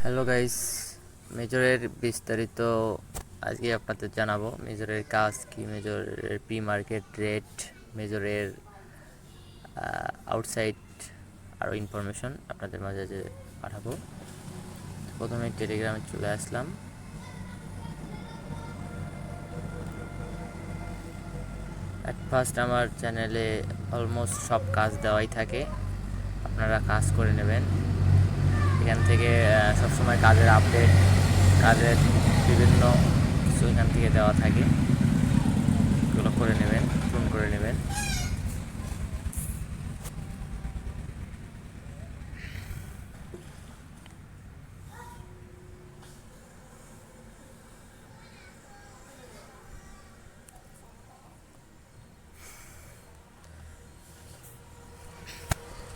Hello guys, মেজরের বিস্তারিত আজকে আপনাদের জানাবো। মেজরের কাজ কি, মেজরের প্রি মার্কেট রেট, মেজরের আউটসাইড আরও ইনফরমেশন আপনাদের মাঝে যে পাঠাবো। প্রথমে টেলিগ্রামে চলে আসলাম। অ্যাট ফার্স্ট আমার চ্যানেলে অলমোস্ট সব কাজ দেওয়াই থাকে, আপনারা কাজ করে নেবেন। এখান থেকে সবসময় কাজের আপডেট, কাজের বিভিন্ন কিছু এখান থেকে দেওয়া থাকে, এগুলো করে নেবেন, পূরণ করে নেবেন।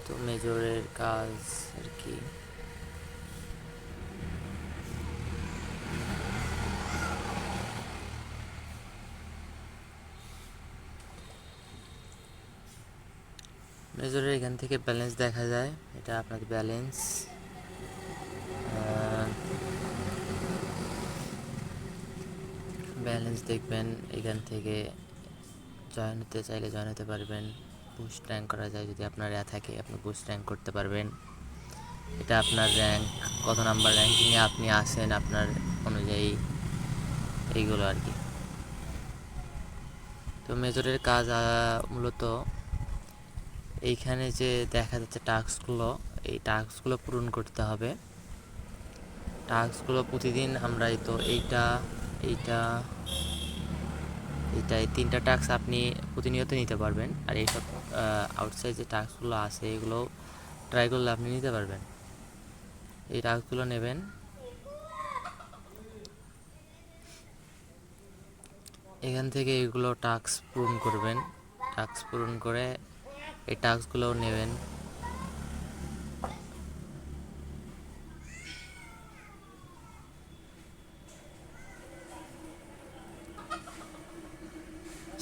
তো মেজরের কাজ আর কি, মেজরের এখান থেকে ব্যালেন্স দেখা যায়। এটা আপনাদের ব্যালেন্স, ব্যালেন্স দেখবেন। এখান থেকে জয়েন হতে চাইলে জয়েন হতে পারবেন। বুস্ট র্যাঙ্ক করা যায়, যদি আপনার থাকে আপনি বুস্ট র্যাঙ্ক করতে পারবেন। এটা আপনার র্যাঙ্ক, কত নাম্বার র্যাঙ্কিংয়ে আপনি আসেন আপনার অনুযায়ী, এইগুলো আর কি। তো মেজরের কাজ মূলত এইখানে যে দেখা যাচ্ছে টাস্কগুলো, এই টাস্কগুলো পূরণ করতে হবে। টাস্কগুলো প্রতিদিন আমরা এই এইটা এইটা এই তিনটা টাস্ক আপনি প্রতিনিয়ত নিতে পারবেন। আর এইসব আউটসাইড যে টাস্কগুলো আছে এগুলো ট্রাই করলে আপনি নিতে পারবেন। এই টাস্কগুলো নেবেন, এখান থেকে এইগুলো টাস্ক পূরণ করবেন। টাস্ক পূরণ করে এই টাস্কগুলোও নেবেন।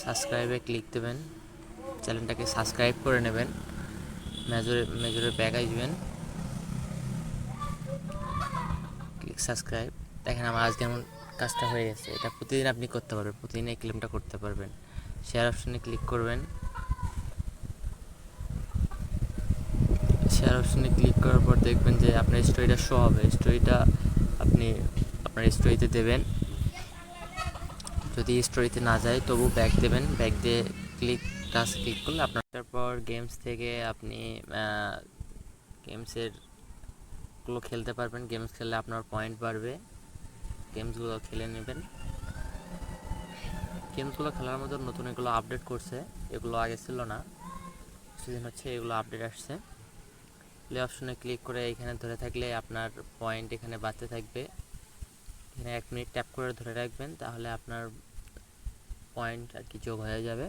সাবস্ক্রাইবে ক্লিক দেবেন, চ্যানেলটাকে সাবস্ক্রাইব করে নেবেন। মেজরে ব্যাক আসবেন, ক্লিক সাবস্ক্রাইব। দেখেন আমার আজকে এমন কাজটা হয়ে গেছে। এটা প্রতিদিন আপনি করতে পারবেন, প্রতিদিন এই ক্লেমটা করতে পারবেন। শেয়ার অপশনে ক্লিক করবেন। শেয়ার অপশনে ক্লিক করার পর দেখবেন যে আপনার স্টোরিটা শো হবে। স্টোরিটা আপনি আপনার স্টোরিতে দেবেন। যদি স্টোরিতে না যায় তবু ব্যাক দেবেন। ব্যাক দিয়ে টাস্ক ক্লিক করলে আপনার, তারপর গেমস থেকে আপনি গেমসের গুলো খেলতে পারবেন। গেমস খেললে আপনার পয়েন্ট বাড়বে, গেমসগুলো খেলে নেবেন। গেমসগুলো খেলার মতো নতুন এগুলো আপডেট করছে, এগুলো আগে ছিল না, কিছুদিন হচ্ছে এগুলো আপডেট আসছে। প্লে অপশনে ক্লিক করে এখানে ধরে থাকলে আপনার পয়েন্ট এখানে বাড়তে থাকবে। এখানে 1 মিনিট ট্যাপ করে ধরে রাখবেন, তাহলে আপনার পয়েন্ট আর কি যোগ হয়ে যাবে।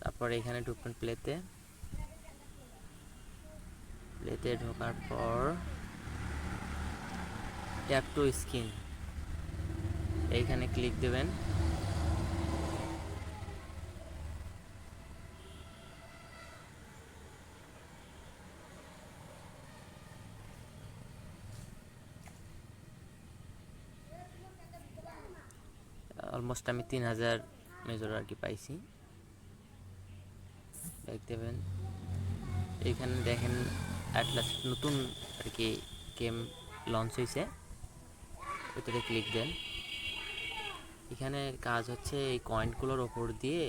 তারপর এখানে ঢুকবেন প্লেতে। প্লেতে ঢোকার পর ট্যাপ টু স্ক্রিন, এইখানে ক্লিক দেবেন। অলমোস্ট আমি 3000 মেজর আর কি পাইছি। ব্যাক দেবেন, এইখানে দেখেন অ্যাটলাস নতুন আর কি গেম লঞ্চ হয়েছে, ওটাতে ক্লিক দেন। এখানে কাজ হচ্ছে এই কয়েনগুলোর ওপর দিয়ে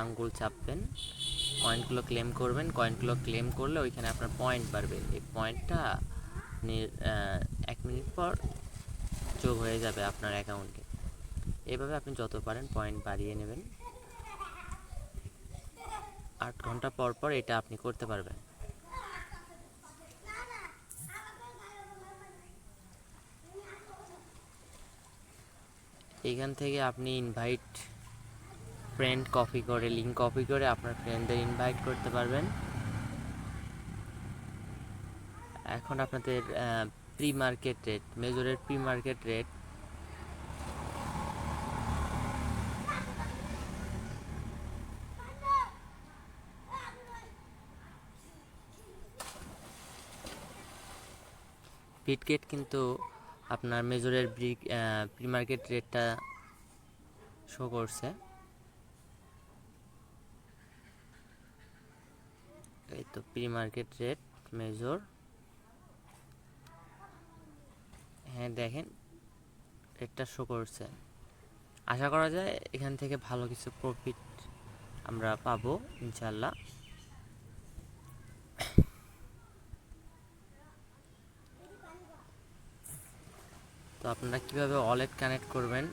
আঙ্গুল চাপবেন, কয়েনগুলো ক্লেম করবেন। কয়েনগুলো ক্লেম করলে ওইখানে আপনার পয়েন্ট বাড়বে। এই পয়েন্টটা আপনি 1 মিনিট পর যোগ হয়ে যাবে আপনার অ্যাকাউন্টে। এইভাবে আপনি যত পারেন পয়েন্ট বাড়িয়ে নেবেন। 8 ঘন্টা পর পর এটা আপনি করতে পারবেন। এইখান থেকে আপনি ইনভাইট ফ্রেন্ড কপি করে, লিঙ্ক কপি করে আপনার ফ্রেন্ডদের ইনভাইট করতে পারবেন। এখন আপনাদের প্রি মার্কেট রেট, মেজরের প্রি মার্কেট রেট বিটগেট কিন্তু আপনার মেজরের প্রি মার্কেট রেটটা শো করছে। এই তো প্রি মার্কেট রেট মেজর, হ্যাঁ দেখেন রেটটা শো করছে। আশা করা যায় এখান থেকে ভালো কিছু প্রফিট আমরা পাবো ইনশাল্লাহ। তো আপনারা কিভাবে ওয়ালেট কানেক্ট করবেন,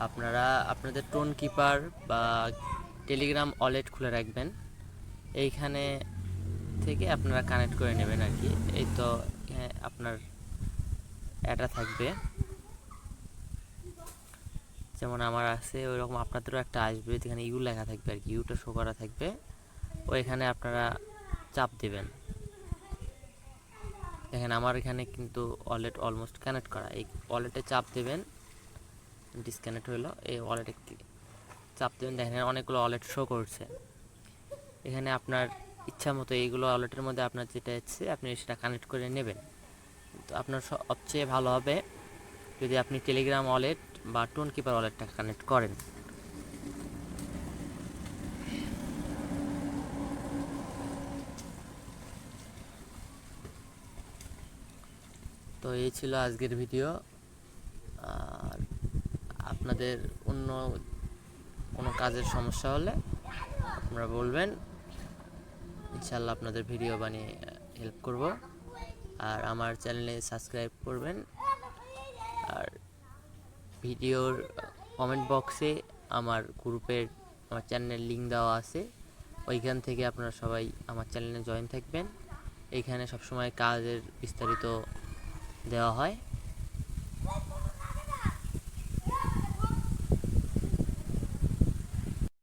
আপনারা আপনাদের টোন কিপার বা টেলিগ্রাম ওয়ালেট খুলে রাখবেন, এইখানে থেকে আপনারা কানেক্ট করে নেবেন আর কি। এই তো আপনার এটা থাকবে, যেমন আমার আছে ওইরকম আপনাদেরও একটা আসবে, যেখানে ইউ লেখা থাকবে আর কি, ইউটা শো করা থাকবে। ওইখানে আপনারা চাপ দেবেন। দেখেন আমার এখানে কিন্তু ওয়ালেট অলমোস্ট কানেক্ট করা। এই ওয়ালেটে চাপ দেবেন, ডিসকানেক্ট হলো। এই ওয়ালেটে চাপ দেবেন, দেখেন অনেকগুলো ওয়ালেট শো করছে। এখানে আপনার ইচ্ছা মতো এইগুলো ওয়ালেটের মধ্যে আপনার যেটা ইচ্ছে আপনি সেটা কানেক্ট করে নেবেন। তো আপনার সবচেয়ে ভালো হবে যদি আপনি টেলিগ্রাম ওয়ালেট বা টোন কিপার ওয়ালেটটা কানেক্ট করেন। তো এই ছিল আজকের ভিডিও। আর আপনাদের অন্য কোনো কাজের সমস্যা হলে আপনারা বলবেন, ইনশাল্লাহ আপনাদের ভিডিও বানিয়ে হেল্প করব। আর আমার চ্যানেলে সাবস্ক্রাইব করবেন। আর ভিডিওর কমেন্ট বক্সে আমার গ্রুপের আমার চ্যানেলের লিঙ্ক দেওয়া আছে, ওইখান থেকে আপনারা সবাই আমার চ্যানেলে জয়েন থাকবেন। এইখানে সবসময় কাজের বিস্তারিত দেওয়া হয়।